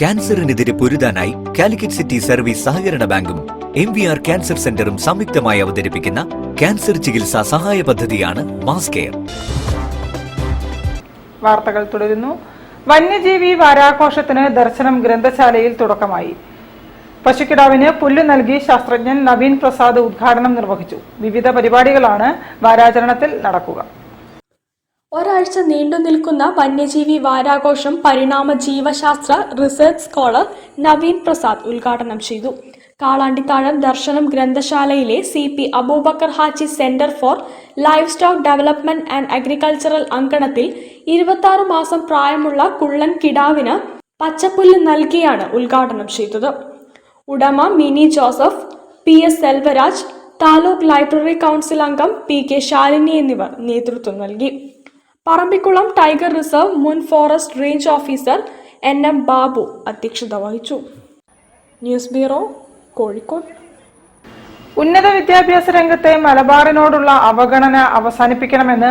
ക്യാൻസറിനെതിരെ പൊരുതാനായി Calicut city service സഹകരണ ബാങ്കും MVR cancer സെന്ററും സംയുക്തമായി അവതരിപ്പിക്കുന്ന ക്യാൻസർ ചികിത്സാ സഹായ പദ്ധതിയാണ് മാസ് കെയർ. വാർത്തകൾ തുടരുന്നു. വന്യജീവി വാരാഘോഷത്തിന് ദർശനം ഗ്രന്ഥശാലയിൽ തുടക്കമായി. പശുക്കിടാവിന് പുല്ല് നൽകി ശാസ്ത്രജ്ഞൻ നവീൻ പ്രസാദ് ഉദ്ഘാടനം നിർവഹിച്ചു. വിവിധ പരിപാടികളാണ് വാരാചരണത്തിൽ നടക്കുക. ഒരാഴ്ച നീണ്ടു നിൽക്കുന്ന വന്യജീവി വാരാഘോഷം പരിണാമ ജീവശാസ്ത്ര റിസർച്ച് സ്കോളർ നവീൻ പ്രസാദ് ഉദ്ഘാടനം ചെയ്തു. കാളാണ്ടിത്താഴം ദർശനം ഗ്രന്ഥശാലയിലെ CP Aboobacker Haji centre for life stock development and agricultural അങ്കണത്തിൽ 26 മാസം പ്രായമുള്ള കുള്ളൻ കിടാവിന് പച്ചപ്പുല്ല് നൽകിയാണ് ഉദ്ഘാടനം ചെയ്തത്. ഉടമ mini Joseph, PS Selvaraj, taluk library council അംഗം PK ശാലിനി എന്നിവർ നേതൃത്വം നൽകി. പറമ്പിക്കുളം ടൈഗർ റിസർവ് മുൻ forest range officer NM Babu അധ്യക്ഷത വഹിച്ചു. News bureau, Kozhikode. ഉന്നത വിദ്യാഭ്യാസ രംഗത്തെ മലബാറിനോടുള്ള അവഗണന അവസാനിപ്പിക്കണമെന്ന്